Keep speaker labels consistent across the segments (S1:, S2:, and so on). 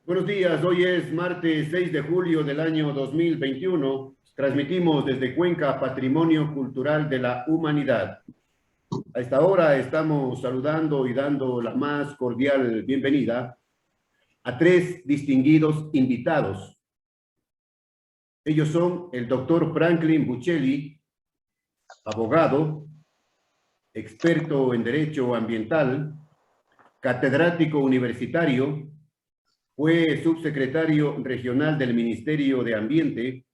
S1: Buenos días, hoy es martes 6 de julio del año 2021. Transmitimos desde Cuenca Patrimonio Cultural de la Humanidad. A esta hora estamos saludando y dando la más cordial bienvenida a tres distinguidos invitados. Ellos son el doctor Franklin Buccelli, abogado, experto en Derecho Ambiental, catedrático universitario, fue subsecretario regional del Ministerio de Ambiente,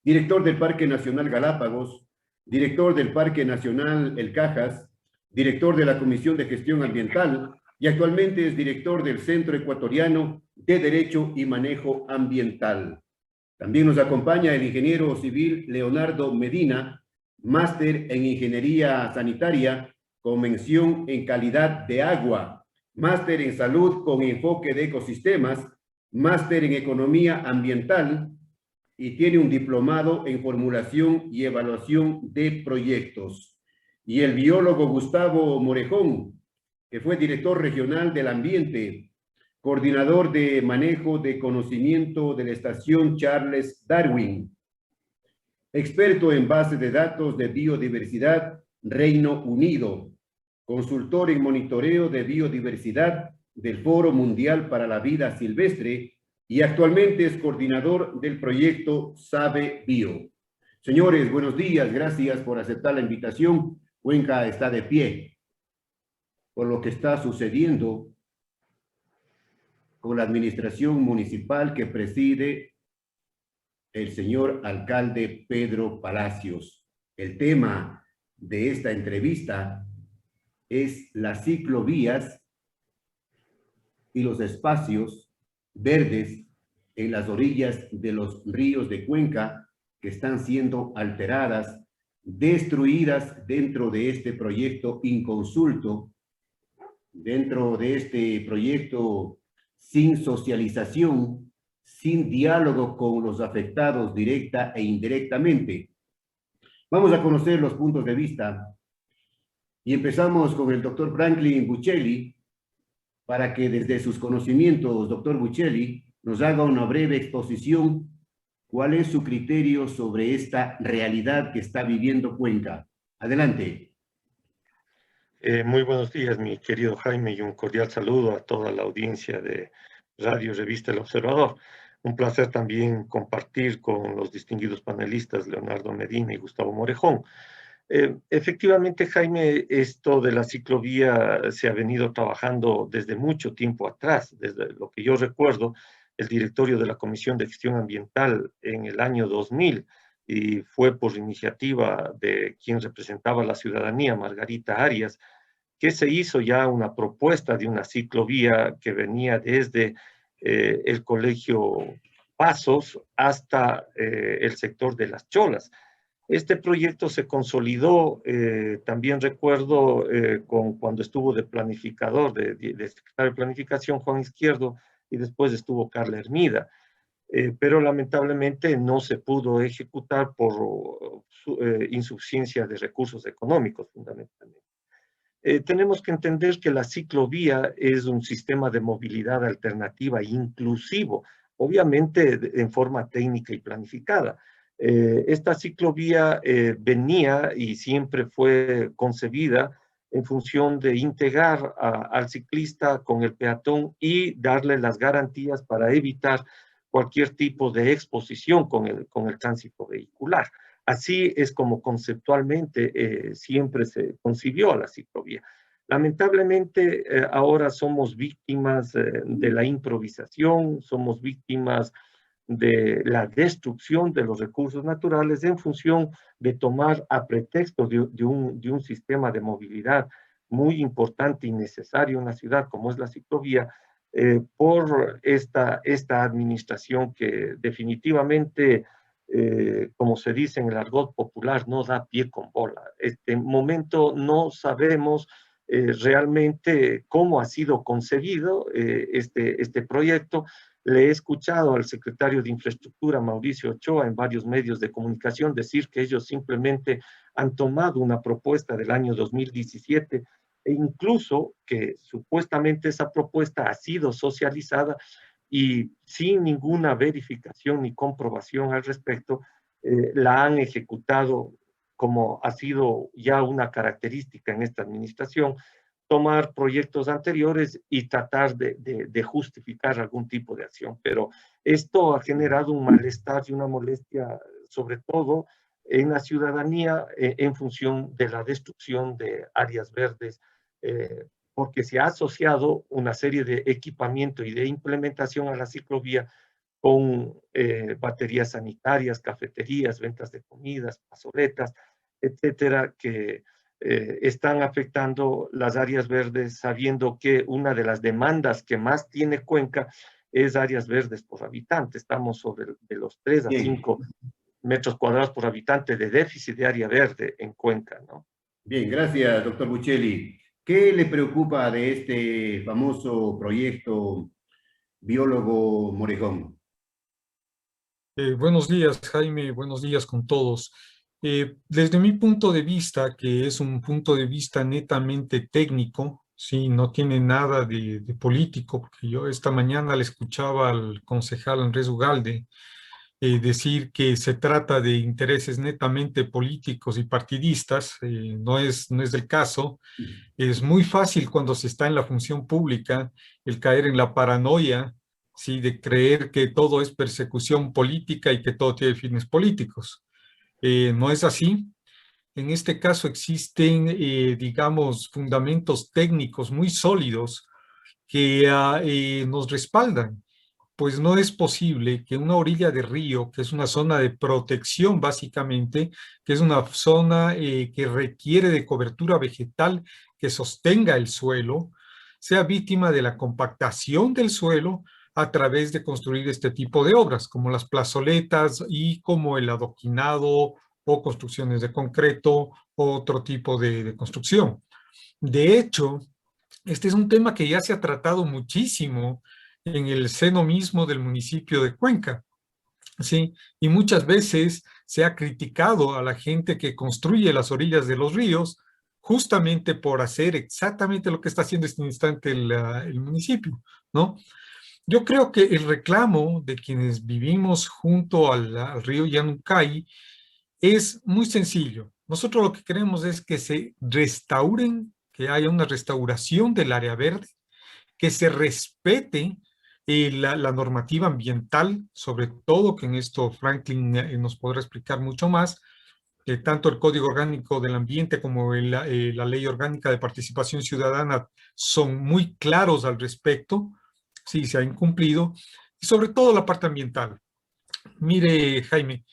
S1: director del Parque Nacional Galápagos, director del Parque Nacional El Cajas, director de la Comisión de Gestión Ambiental y actualmente es director del Centro Ecuatoriano de Derecho y Manejo Ambiental. También nos acompaña el ingeniero civil Leonardo Medina, máster en Ingeniería Sanitaria con mención en calidad de agua, máster en salud con enfoque de ecosistemas, máster en economía ambiental y tiene un diplomado en formulación y evaluación de proyectos. Y el biólogo Gustavo Morejón, que fue director regional del ambiente, coordinador de manejo de conocimiento de la estación Charles Darwin, experto en bases de datos de biodiversidad Reino Unido, consultor en monitoreo de biodiversidad del Foro Mundial para la Vida Silvestre y actualmente es coordinador del proyecto Sabe Bio. Señores, buenos días, gracias por aceptar la invitación. Cuenca está de pie por lo que está sucediendo con la administración municipal que preside el señor alcalde Pedro Palacios. El tema de esta entrevista es las ciclovías y los espacios verdes en las orillas de los ríos de Cuenca que están siendo alteradas, destruidas dentro de este proyecto inconsulto, dentro de este proyecto sin socialización, sin diálogo con los afectados directa e indirectamente. Vamos a conocer los puntos de vista y empezamos con el doctor Franklin Buccelli para que desde sus conocimientos, doctor Buccelli, nos haga una breve exposición. ¿Cuál es su criterio sobre esta realidad que está viviendo Cuenca? Adelante.
S2: Muy buenos días, mi querido Jaime, y un cordial saludo a toda la audiencia de Radio Revista El Observador. Un placer también compartir con los distinguidos panelistas Leonardo Medina y Gustavo Morejón. Efectivamente, Jaime, esto de la ciclovía se ha venido trabajando desde mucho tiempo atrás. Desde lo que yo recuerdo, el directorio de la Comisión de Gestión Ambiental en el año 2000, y fue por iniciativa de quien representaba a la ciudadanía, Margarita Arias, que se hizo ya una propuesta de una ciclovía que venía desde el Colegio Pasos hasta el sector de Las Cholas. Este proyecto se consolidó, también recuerdo, cuando estuvo de planificador, de secretario de Planificación, Juan Izquierdo, y después estuvo Carla Hermida. Pero lamentablemente no se pudo ejecutar por insuficiencia de recursos económicos, fundamentalmente. Tenemos que entender que la ciclovía es un sistema de movilidad alternativa inclusivo, obviamente en forma técnica y planificada. Esta ciclovía venía y siempre fue concebida en función de integrar al ciclista con el peatón y darle las garantías para evitar cualquier tipo de exposición con el tránsito vehicular. Así es como conceptualmente siempre se concibió a la ciclovía. Lamentablemente ahora somos víctimas de la improvisación, somos víctimas de la destrucción de los recursos naturales en función de tomar a pretexto de un sistema de movilidad muy importante y necesario en una ciudad como es la ciclovía, por esta administración que definitivamente, como se dice en el argot popular, no da pie con bola. Este momento no sabemos realmente cómo ha sido concebido este proyecto. Le he escuchado al secretario de Infraestructura, Mauricio Ochoa, en varios medios de comunicación decir que ellos simplemente han tomado una propuesta del año 2017 e incluso que supuestamente esa propuesta ha sido socializada, y sin ninguna verificación ni comprobación al respecto, la han ejecutado como ha sido ya una característica en esta administración, tomar proyectos anteriores y tratar de justificar algún tipo de acción. Pero esto ha generado un malestar y una molestia, sobre todo en la ciudadanía, en función de la destrucción de áreas verdes, porque se ha asociado una serie de equipamiento y de implementación a la ciclovía con baterías sanitarias, cafeterías, ventas de comidas, pasoletas, etcétera, que están afectando las áreas verdes, sabiendo que una de las demandas que más tiene Cuenca es áreas verdes por habitante. Estamos sobre de los 3 a
S1: Bien,
S2: 5 metros cuadrados por habitante de déficit de área verde en Cuenca, ¿no?
S1: bien, gracias, doctor Buccelli. ¿Qué le preocupa de este famoso proyecto biólogo Morejón?
S3: Buenos días, Jaime, buenos días con todos. Desde mi punto de vista, que es un punto de vista netamente técnico, sí, no tiene nada de político, porque yo esta mañana le escuchaba al concejal Andrés Ugalde decir que se trata de intereses netamente políticos y partidistas, no es del caso. Es muy fácil cuando se está en la función pública el caer en la paranoia, ¿sí? De creer que todo es persecución política y que todo tiene fines políticos. No es así. En este caso existen, digamos, fundamentos técnicos muy sólidos que nos respaldan. Pues no es posible que una orilla de río, que es una zona de protección básicamente, que es una zona que requiere de cobertura vegetal que sostenga el suelo, sea víctima de la compactación del suelo a través de construir este tipo de obras, como las plazoletas y como el adoquinado o construcciones de concreto o otro tipo de construcción. De hecho, este es un tema que ya se ha tratado muchísimo en el seno mismo del municipio de Cuenca, ¿sí? Y muchas veces se ha criticado a la gente que construye las orillas de los ríos justamente por hacer exactamente lo que está haciendo en este instante el municipio, ¿no? Yo creo que el reclamo de quienes vivimos junto al río Yanucay es muy sencillo. Nosotros lo que queremos es que se restauren, que haya una restauración del área verde, que se respete la normativa ambiental, sobre todo, que en esto Franklin nos podrá explicar mucho más, tanto el Código Orgánico del Ambiente como la Ley Orgánica de Participación Ciudadana son muy claros al respecto, sí, se ha incumplido, y sobre todo la parte ambiental. Mire, Jaime,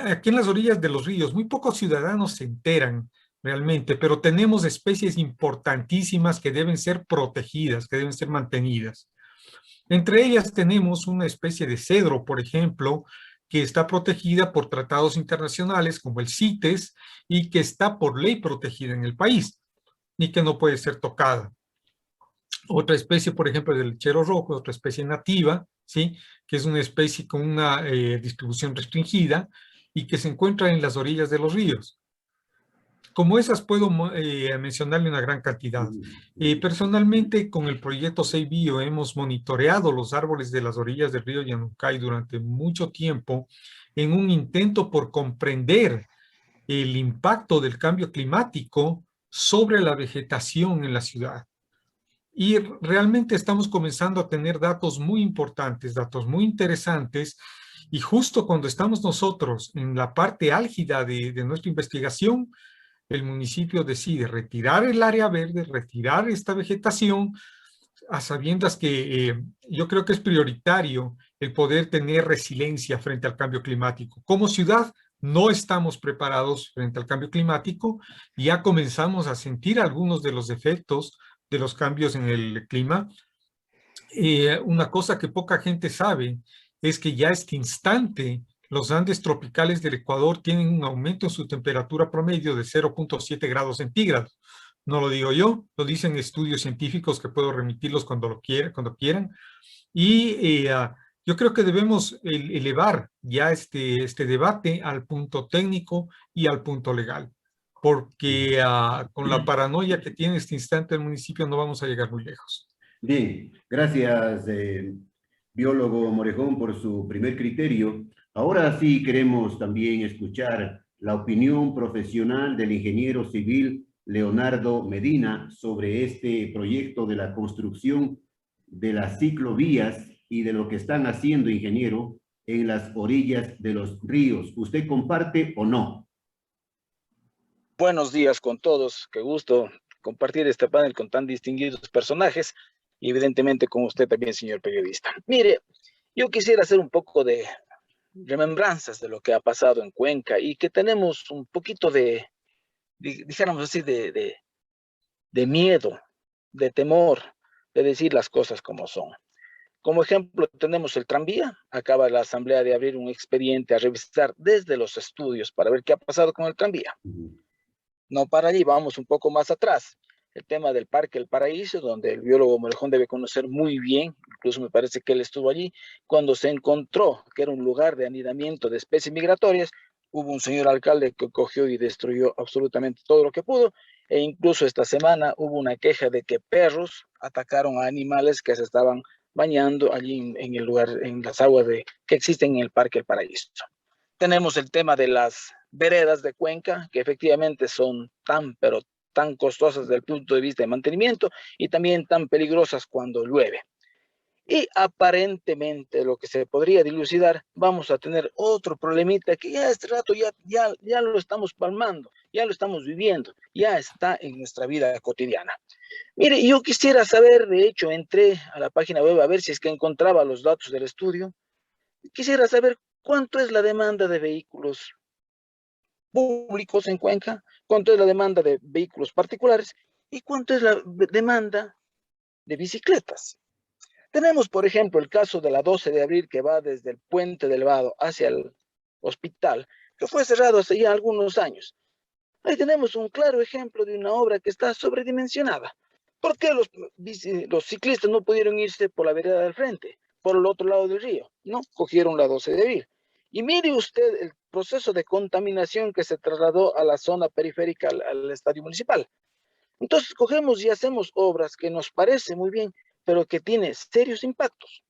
S3: aquí en las orillas de los ríos, muy pocos ciudadanos se enteran realmente, pero tenemos especies importantísimas que deben ser protegidas, que deben ser mantenidas. Entre ellas tenemos una especie de cedro, por ejemplo, que está protegida por tratados internacionales como el CITES y que está por ley protegida en el país y que no puede ser tocada. Otra especie, por ejemplo, es el lechero rojo, otra especie nativa, ¿sí? Que es una especie con una distribución restringida y que se encuentra en las orillas de los ríos. Como esas puedo mencionarle una gran cantidad. Personalmente, con el proyecto Seibio hemos monitoreado los árboles de las orillas del río Yanucay durante mucho tiempo en un intento por comprender el impacto del cambio climático sobre la vegetación en la ciudad. Y realmente estamos comenzando a tener datos muy importantes, datos muy interesantes, y justo cuando estamos nosotros en la parte álgida de nuestra investigación, el municipio decide retirar el área verde, retirar esta vegetación, a sabiendas que yo creo que es prioritario el poder tener resiliencia frente al cambio climático. Como ciudad no estamos preparados frente al cambio climático, ya comenzamos a sentir algunos de los efectos de los cambios en el clima. Una cosa que poca gente sabe es que ya este instante los Andes tropicales del Ecuador tienen un aumento en su temperatura promedio de 0,7 grados centígrados. No lo digo yo, lo dicen estudios científicos que puedo remitirlos cuando quieran. Y yo creo que debemos elevar ya este debate al punto técnico y al punto legal, porque con la paranoia que tiene este instante el municipio no vamos a llegar muy lejos.
S1: Bien, gracias, biólogo Morejón, por su primer criterio. Ahora sí queremos también escuchar la opinión profesional del ingeniero civil Leonardo Medina sobre este proyecto de la construcción de las ciclovías y de lo que están haciendo, ingeniero, en las orillas de los ríos. ¿Usted comparte o no?
S4: Buenos días con todos. Qué gusto compartir este panel con tan distinguidos personajes y evidentemente con usted también, señor periodista. Mire, yo quisiera hacer un poco de remembranzas de lo que ha pasado en Cuenca y que tenemos un poquito dijéramos así, de miedo, de temor, de decir las cosas como son. Como ejemplo, tenemos el tranvía. Acaba la Asamblea de abrir un expediente a revisar desde los estudios para ver qué ha pasado con el tranvía. No para allí, vamos un poco más atrás. El tema del Parque El Paraíso, donde el biólogo Morejón debe conocer muy bien, incluso me parece que él estuvo allí, cuando se encontró que era un lugar de anidamiento de especies migratorias. Hubo un señor alcalde que cogió y destruyó absolutamente todo lo que pudo, e incluso esta semana hubo una queja de que perros atacaron a animales que se estaban bañando allí en el lugar, en las aguas que existen en el Parque El Paraíso. Tenemos el tema de las veredas de Cuenca, que efectivamente son pero tan costosas desde el punto de vista de mantenimiento y también tan peligrosas cuando llueve. Y aparentemente lo que se podría dilucidar, vamos a tener otro problemita que ya este rato ya lo estamos palmando, ya lo estamos viviendo, ya está en nuestra vida cotidiana. Mire, yo quisiera saber, de hecho, entré a la página web a ver si es que encontraba los datos del estudio. Quisiera saber cuánto es la demanda de vehículos públicos en Cuenca, cuánto es la demanda de vehículos particulares y cuánto es la demanda de bicicletas. Tenemos, por ejemplo, el caso de la 12 de abril que va desde el Puente del Vado hacia el hospital, que fue cerrado hace ya algunos años. Ahí tenemos un claro ejemplo de una obra que está sobredimensionada. ¿Por qué los ciclistas no pudieron irse por la vereda del frente, por el otro lado del río? No, cogieron la 12 de abril. Y mire usted el proceso de contaminación que se trasladó a la zona periférica al estadio municipal. Entonces cogemos y hacemos obras que nos parece muy bien, pero que tiene serios impactos.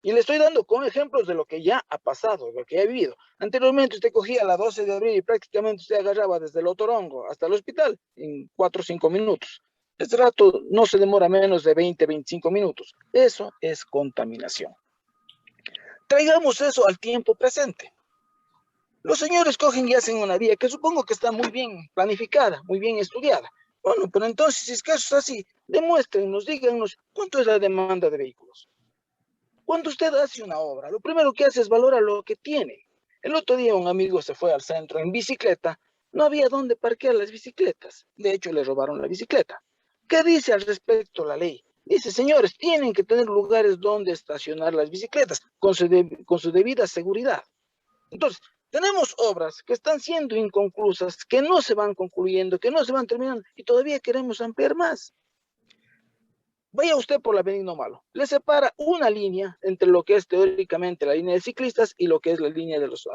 S4: Y le estoy dando con ejemplos de lo que ya ha pasado, de lo que ha vivido. Anteriormente usted cogía la 12 de abril y prácticamente usted agarraba desde el Otorongo hasta el hospital en 4 o 5 minutos. Este rato no se demora menos de 20, 25 minutos. Eso es contaminación. Traigamos eso al tiempo presente. Los señores cogen y hacen una vía que supongo que está muy bien planificada, muy bien estudiada. Bueno, pero entonces, si es que eso es así, demuéstrenos, díganos cuánto es la demanda de vehículos. Cuando usted hace una obra, lo primero que hace es valorar lo que tiene. El otro día un amigo se fue al centro en bicicleta, no había dónde parquear las bicicletas. De hecho, le robaron la bicicleta. ¿Qué dice al respecto la ley? Dice, señores, tienen que tener lugares donde estacionar las bicicletas con su debida seguridad. Entonces, tenemos obras que están siendo inconclusas, que no se van concluyendo, que no se van terminando, y todavía queremos ampliar más. Vaya usted por la Benigno Malo. Le separa una línea entre lo que es teóricamente la línea de ciclistas y lo que es la línea de los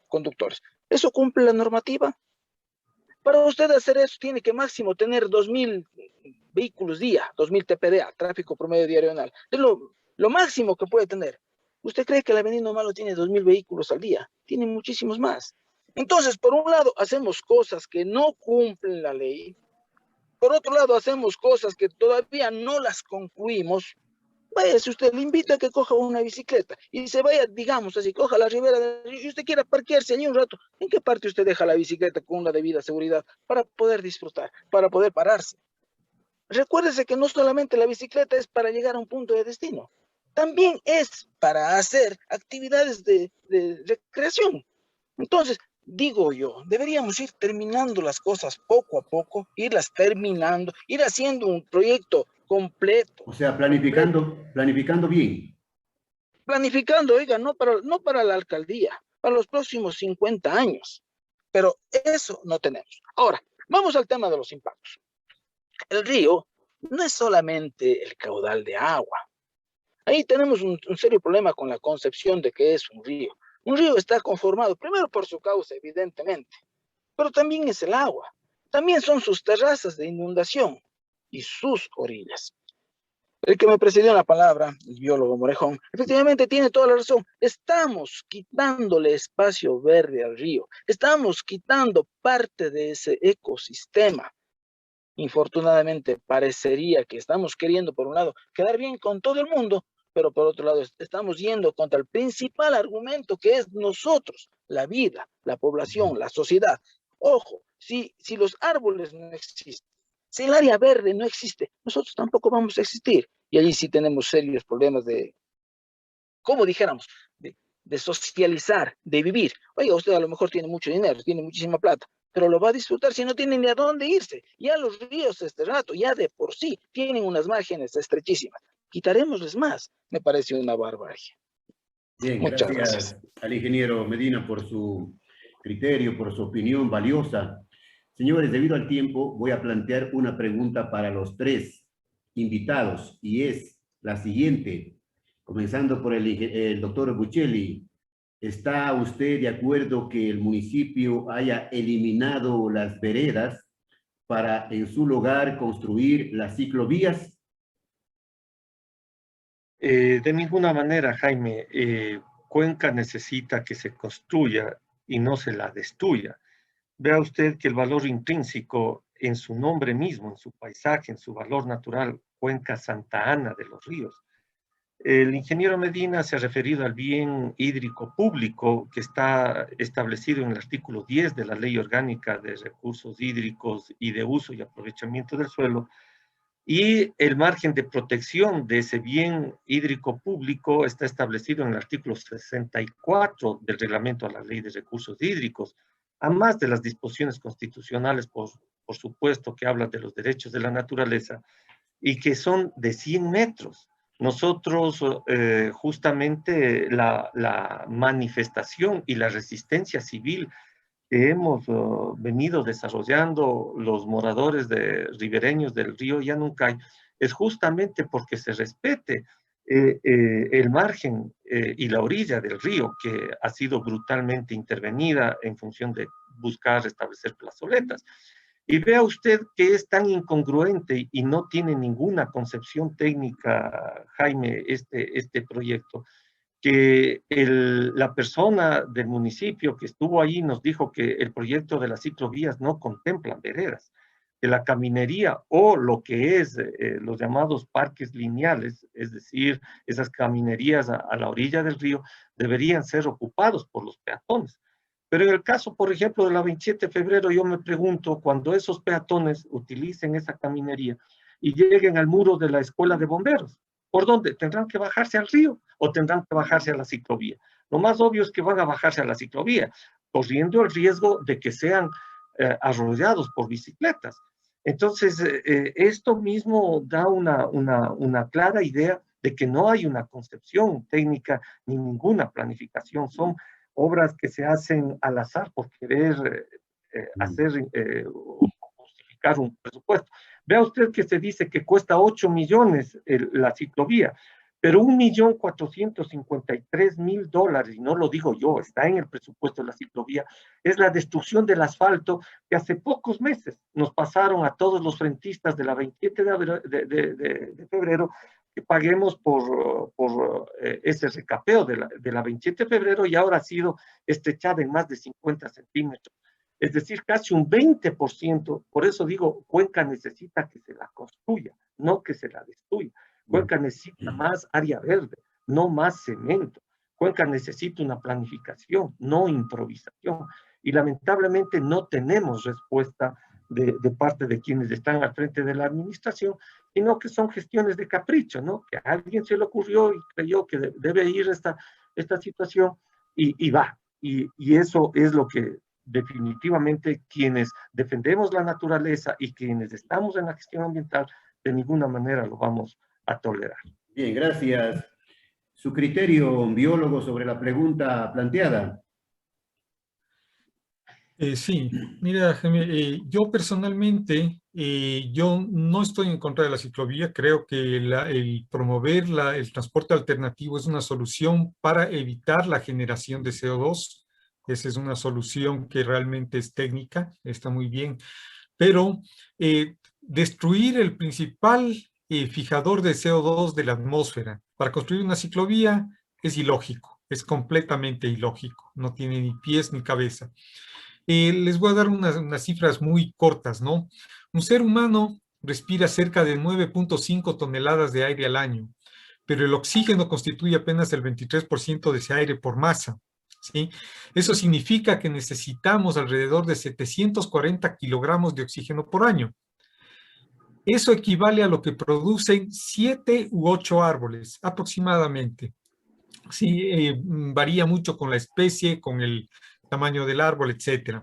S4: conductores. ¿Eso cumple la normativa? Para usted hacer eso tiene que máximo tener 2.000 vehículos día, 2.000 TPDA, tráfico promedio diario anual. Es lo máximo que puede tener. ¿Usted cree que la Benigno Malo tiene 2.000 vehículos al día? Tiene muchísimos más. Entonces, por un lado, hacemos cosas que no cumplen la ley. Por otro lado, hacemos cosas que todavía no las concluimos. Vaya, si usted le invita a que coja una bicicleta y se vaya, digamos así, coja la ribera, y usted quiera parquearse allí un rato, ¿en qué parte usted deja la bicicleta con la debida seguridad para poder disfrutar, para poder pararse? Recuérdese que no solamente la bicicleta es para llegar a un punto de destino, también es para hacer actividades de recreación. Entonces, digo yo, deberíamos ir terminando las cosas poco a poco, irlas terminando, ir haciendo un proyecto completo.
S1: O sea, planificando bien.
S4: Planificando, oiga, no para la alcaldía, para los próximos 50 años. Pero eso no tenemos. Ahora, vamos al tema de los impactos. El río no es solamente el caudal de agua. Ahí tenemos un serio problema con la concepción de que es un río. Un río está conformado primero por su cauce, evidentemente, pero también es el agua. También son sus terrazas de inundación y sus orillas. El que me precedió en la palabra, el biólogo Morejón, efectivamente tiene toda la razón. Estamos quitándole espacio verde al río. Estamos quitando parte de ese ecosistema. Infortunadamente, parecería que estamos queriendo, por un lado, quedar bien con todo el mundo, pero por otro lado, estamos yendo contra el principal argumento que es nosotros, la vida, la población, la sociedad. Ojo, si los árboles no existen, si el área verde no existe, nosotros tampoco vamos a existir. Y allí sí tenemos serios problemas de, como dijéramos, de socializar, de vivir. Oiga, usted a lo mejor tiene mucho dinero, tiene muchísima plata, pero lo va a disfrutar si no tiene ni a dónde irse. Ya los ríos este rato, ya de por sí, tienen unas márgenes estrechísimas. Quitaremosles más. Me parece una barbarie.
S1: Bien,
S4: Muchas
S1: gracias
S4: gracias.
S1: al ingeniero Medina por su criterio, por su opinión valiosa. Señores, debido al tiempo, voy a plantear una pregunta para los tres invitados y es la siguiente, comenzando por el doctor Buccelli. ¿Está usted de acuerdo que el municipio haya eliminado las veredas para en su lugar construir las ciclovías?
S2: De ninguna manera, Jaime. Cuenca necesita que se construya y no se la destruya. Vea usted que el valor intrínseco en su nombre mismo, en su paisaje, en su valor natural, Cuenca Santa Ana de los Ríos. El ingeniero Medina se ha referido al bien hídrico público que está establecido en el artículo 10 de la Ley Orgánica de Recursos Hídricos y de Uso y Aprovechamiento del Suelo, y el margen de protección de ese bien hídrico público está establecido en el artículo 64 del Reglamento a la Ley de Recursos Hídricos, además de las disposiciones constitucionales, por supuesto, que hablan de los derechos de la naturaleza y que son de 100 metros. Nosotros, justamente, la manifestación y la resistencia civil que hemos venido desarrollando los moradores ribereños del río Yanuncay es justamente porque se respete el margen y la orilla del río, que ha sido brutalmente intervenida en función de buscar restablecer plazoletas. Y vea usted que es tan incongruente y no tiene ninguna concepción técnica, Jaime, este proyecto, que la persona del municipio que estuvo ahí nos dijo que el proyecto de las ciclovías no contempla veredas, que la caminería o lo que es los llamados parques lineales, es decir, esas caminerías a la orilla del río, deberían ser ocupados por los peatones. Pero en el caso, por ejemplo, de la 27 de febrero, yo me pregunto, cuando esos peatones utilicen esa caminería y lleguen al muro de la escuela de bomberos, ¿por dónde? ¿Tendrán que bajarse al río o tendrán que bajarse a la ciclovía? Lo más obvio es que van a bajarse a la ciclovía, corriendo el riesgo de que sean arrollados por bicicletas. Entonces, esto mismo da una clara idea de que no hay una concepción técnica ni ninguna planificación. Son obras que se hacen al azar por querer justificar un presupuesto. Vea usted que se dice que cuesta 8 millones la ciclovía, pero $1.453.000, y no lo digo yo, está en el presupuesto de la ciclovía, es la destrucción del asfalto que hace pocos meses nos pasaron a todos los frentistas de la 27 de febrero que paguemos por ese recapeo de la 27 de febrero y ahora ha sido estrechada en más de 50 centímetros. Es decir, casi un 20%. Por eso digo, Cuenca necesita que se la construya, no que se la destruya. Cuenca necesita más área verde, no más cemento. Cuenca necesita una planificación, no improvisación. Y lamentablemente no tenemos respuesta de parte de quienes están al frente de la administración, sino que son gestiones de capricho, ¿no? Que a alguien se le ocurrió y creyó que debe ir esta situación y va. Y eso es lo que definitivamente quienes defendemos la naturaleza y quienes estamos en la gestión ambiental, de ninguna manera lo vamos a tolerar.
S1: Bien, gracias. Su criterio, biólogo, sobre la pregunta planteada.
S3: Sí, mira, Jaime, yo personalmente, yo no estoy en contra de la ciclovía. Creo que el promover el transporte alternativo es una solución para evitar la generación de CO2. Esa es una solución que realmente es técnica, está muy bien. Pero destruir el principal fijador de CO2 de la atmósfera. Para construir una ciclovía es ilógico, es completamente ilógico, no tiene ni pies ni cabeza. Les voy a dar unas cifras muy cortas, ¿no? Un ser humano respira cerca de 9.5 toneladas de aire al año, pero el oxígeno constituye apenas el 23% de ese aire por masa, ¿sí? Eso significa que necesitamos alrededor de 740 kilogramos de oxígeno por año. Eso equivale a lo que producen 7 u 8 árboles aproximadamente. Sí, varía mucho con la especie, con el tamaño del árbol, etc.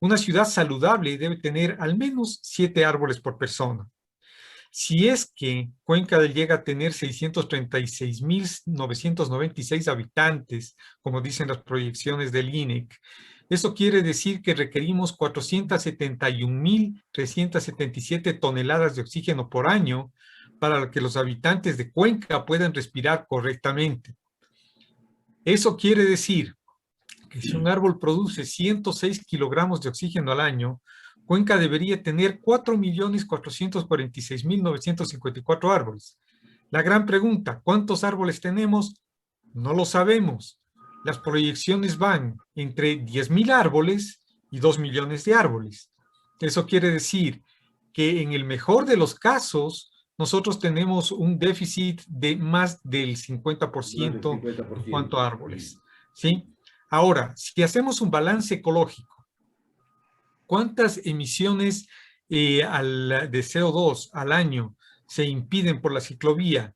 S3: Una ciudad saludable debe tener al menos 7 árboles por persona. Si es que Cuenca llega a tener 636.996 habitantes, como dicen las proyecciones del INEC, eso quiere decir que requerimos 471.377 toneladas de oxígeno por año para que los habitantes de Cuenca puedan respirar correctamente. Eso quiere decir que si un árbol produce 106 kilogramos de oxígeno al año, Cuenca debería tener 4.446.954 árboles. La gran pregunta, ¿cuántos árboles tenemos? No lo sabemos. Las proyecciones van entre 10.000 árboles y 2 millones de árboles. Eso quiere decir que en el mejor de los casos, nosotros tenemos un déficit de más del 50% en cuanto a árboles, ¿sí? Ahora, si hacemos un balance ecológico, ¿cuántas emisiones de CO2 al año se impiden por la ciclovía?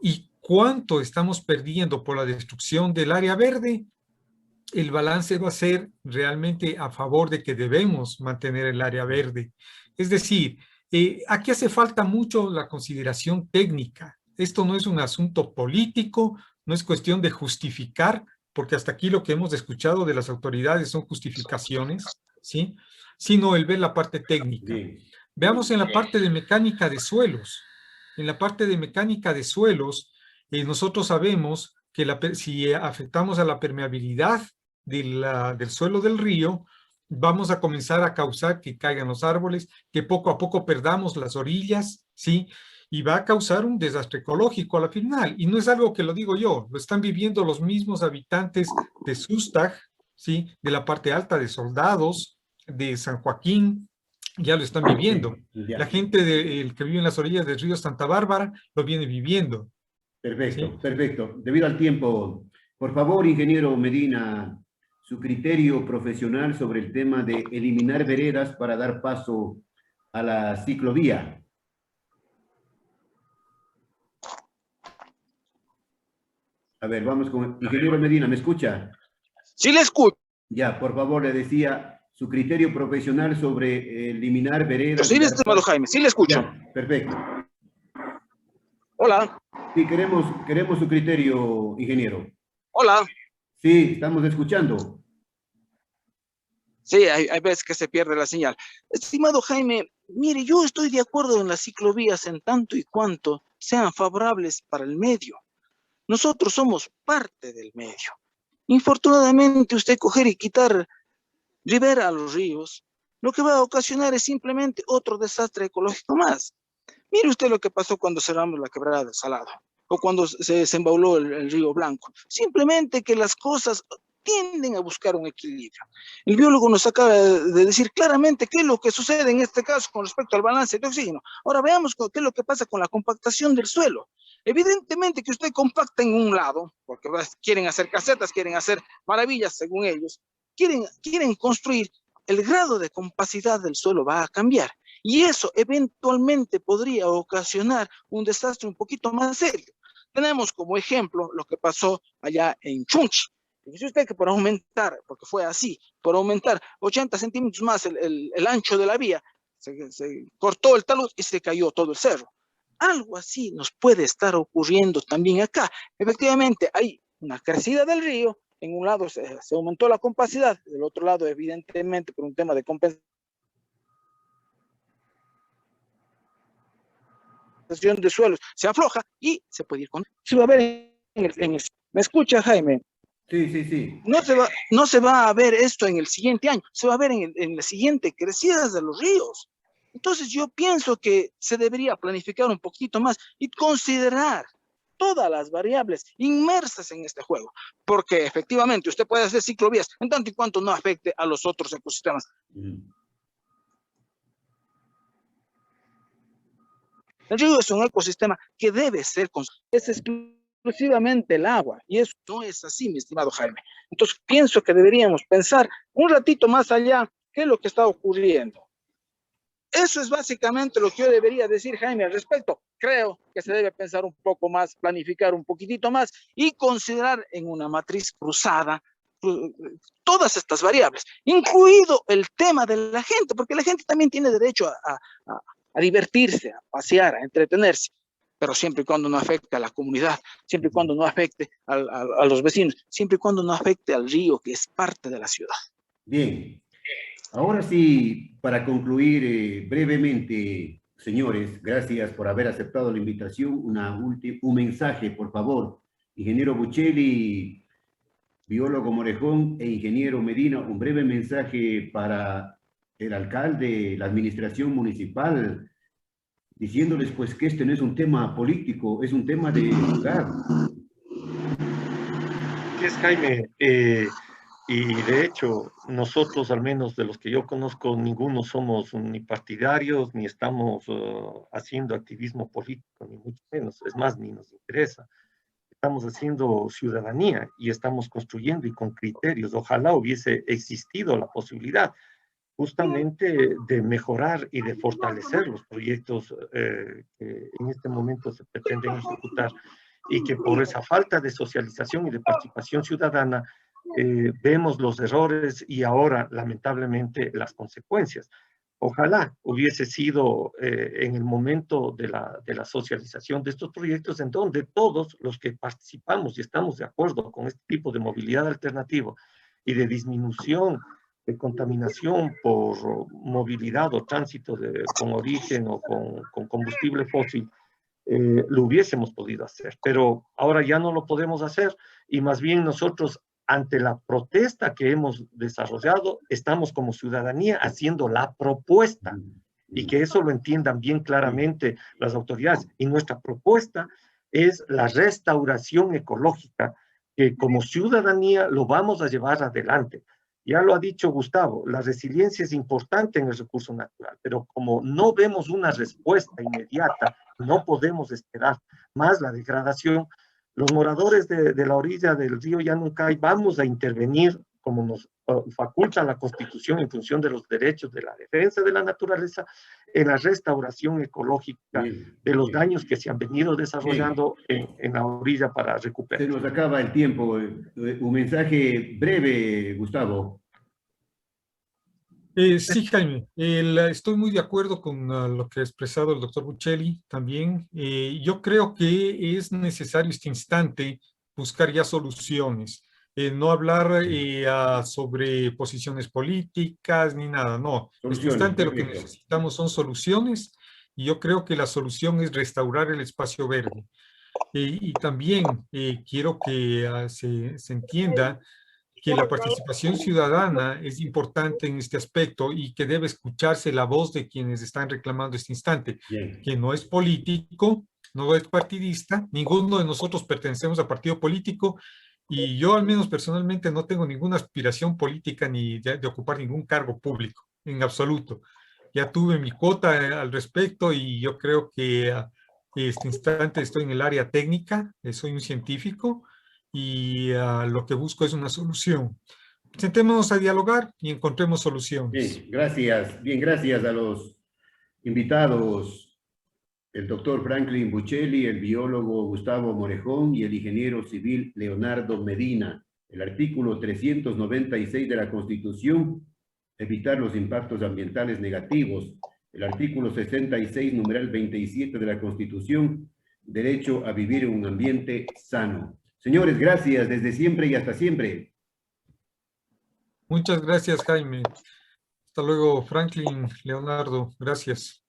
S3: ¿Y cuánto estamos perdiendo por la destrucción del área verde? El balance va a ser realmente a favor de que debemos mantener el área verde. Es decir, aquí hace falta mucho la consideración técnica. Esto no es un asunto político, no es cuestión de justificar, porque hasta aquí lo que hemos escuchado de las autoridades son justificaciones, ¿sí? Sino el ver la parte técnica. Bien. Veamos en la parte de mecánica de suelos. En la parte de mecánica de suelos, nosotros sabemos que si afectamos a la permeabilidad del suelo del río, vamos a comenzar a causar que caigan los árboles, que poco a poco perdamos las orillas, ¿sí? Y va a causar un desastre ecológico a la final. Y no es algo que lo digo yo, lo están viviendo los mismos habitantes de Sustag, ¿sí? De la parte alta de Soldados, de San Joaquín, ya lo están viviendo. La gente que vive en las orillas del río Santa Bárbara lo viene viviendo.
S1: Perfecto, ¿sí? Perfecto. Debido al tiempo, por favor, ingeniero Medina, su criterio profesional sobre el tema de eliminar veredas para dar paso a la ciclovía. A ver, vamos con ingeniero Medina, ¿me escucha?
S4: Sí, le escucho.
S1: Ya, por favor, le decía su criterio profesional sobre eliminar veredas.
S4: Sí, estimado Jaime, sí le escucho.
S1: Ya, perfecto.
S4: Hola.
S1: Sí, queremos su criterio, ingeniero.
S4: Hola.
S1: Sí, estamos escuchando.
S4: Sí, hay veces que se pierde la señal. Estimado Jaime, mire, yo estoy de acuerdo en las ciclovías en tanto y cuanto sean favorables para el medio. Nosotros somos parte del medio. Infortunadamente, usted coger y quitar ribera a los ríos, lo que va a ocasionar es simplemente otro desastre ecológico más. Mire usted lo que pasó cuando cerramos la quebrada del Salado, o cuando se desembauló el río Blanco. Simplemente que las cosas tienden a buscar un equilibrio. El biólogo nos acaba de decir claramente qué es lo que sucede en este caso con respecto al balance de oxígeno. Ahora veamos qué es lo que pasa con la compactación del suelo. Evidentemente que usted compacta en un lado, porque quieren hacer casetas, quieren hacer maravillas según ellos, quieren construir, el grado de compacidad del suelo va a cambiar. Y eso eventualmente podría ocasionar un desastre un poquito más serio. Tenemos como ejemplo lo que pasó allá en Chunchi. Dice usted que por aumentar, porque fue así, por aumentar 80 centímetros más el ancho de la vía, se cortó el talud y se cayó todo el cerro. Algo así nos puede estar ocurriendo también acá. Efectivamente, hay una crecida del río, en un lado se aumentó la compacidad, del otro lado, evidentemente, por un tema de compensación de suelos, se afloja y se puede ir con... Se va a ver ¿me escucha, Jaime?
S1: Sí, sí, sí.
S4: No se va a ver esto en el siguiente año, se va a ver en la siguiente crecida de los ríos. Entonces yo pienso que se debería planificar un poquito más y considerar todas las variables inmersas en este juego, porque efectivamente usted puede hacer ciclovías en tanto y cuanto no afecte a los otros ecosistemas. El río es un ecosistema que debe ser es exclusivamente el agua, y eso no es así, mi estimado Jaime. Entonces pienso que deberíamos pensar un ratito más allá qué es lo que está ocurriendo. Eso es básicamente lo que yo debería decir, Jaime, al respecto. Creo que se debe pensar un poco más, planificar un poquitito más y considerar en una matriz cruzada todas estas variables, incluido el tema de la gente, porque la gente también tiene derecho a divertirse, a pasear, a entretenerse, pero siempre y cuando no afecte a la comunidad, siempre y cuando no afecte a los vecinos, siempre y cuando no afecte al río, que es parte de la ciudad.
S1: Bien. Ahora sí, para concluir brevemente, señores, gracias por haber aceptado la invitación. Un mensaje, por favor. Ingeniero Buccelli, biólogo Morejón e ingeniero Medina, un breve mensaje para el alcalde, la administración municipal, diciéndoles pues que este no es un tema político, es un tema de ciudad.
S2: Es Jaime, y de hecho, nosotros, al menos de los que yo conozco, ninguno somos ni partidarios, ni estamos haciendo activismo político, ni mucho menos. Es más, ni nos interesa. Estamos haciendo ciudadanía y estamos construyendo y con criterios. Ojalá hubiese existido la posibilidad justamente de mejorar y de fortalecer los proyectos que en este momento se pretenden ejecutar y que por esa falta de socialización y de participación ciudadana vemos los errores y ahora, lamentablemente, las consecuencias. Ojalá hubiese sido en el momento de la socialización de estos proyectos en donde todos los que participamos y estamos de acuerdo con este tipo de movilidad alternativa y de disminución de contaminación por movilidad o tránsito con origen o con combustible fósil, lo hubiésemos podido hacer. Pero ahora ya no lo podemos hacer y más bien nosotros, ante la protesta que hemos desarrollado, estamos como ciudadanía haciendo la propuesta y que eso lo entiendan bien claramente las autoridades. Y nuestra propuesta es la restauración ecológica, que como ciudadanía lo vamos a llevar adelante. Ya lo ha dicho Gustavo, la resiliencia es importante en el recurso natural, pero como no vemos una respuesta inmediata, no podemos esperar más la degradación. Los moradores de la orilla del río Yanuncay vamos a intervenir como nos faculta la Constitución en función de los derechos de la defensa de la naturaleza, en la restauración ecológica de los daños que se han venido desarrollando en la orilla para recuperar.
S1: Se nos acaba el tiempo. Un mensaje breve, Gustavo.
S3: Sí, Jaime, estoy muy de acuerdo con lo que ha expresado el doctor Buccelli también. Yo creo que es necesario este instante buscar ya soluciones, no hablar sobre posiciones políticas ni nada, no. En este instante lo que necesitamos son soluciones y yo creo que la solución es restaurar el espacio verde. Y también quiero que se entienda que la participación ciudadana es importante en este aspecto y que debe escucharse la voz de quienes están reclamando este instante, que no es político, no es partidista, ninguno de nosotros pertenecemos a partido político y yo al menos personalmente no tengo ninguna aspiración política ni de ocupar ningún cargo público, en absoluto. Ya tuve mi cuota al respecto y yo creo que este instante estoy en el área técnica, soy un científico, y lo que busco es una solución. Sentémonos a dialogar y encontremos soluciones.
S1: Bien, gracias a los invitados, el doctor Franklin Buccelli, el biólogo Gustavo Morejón y el ingeniero civil Leonardo Medina. El artículo 396 de la Constitución, evitar los impactos ambientales negativos. El artículo 66, numeral 27 de la Constitución, derecho a vivir en un ambiente sano. Señores, gracias desde siempre y hasta siempre.
S3: Muchas gracias, Jaime. Hasta luego, Franklin, Leonardo. Gracias.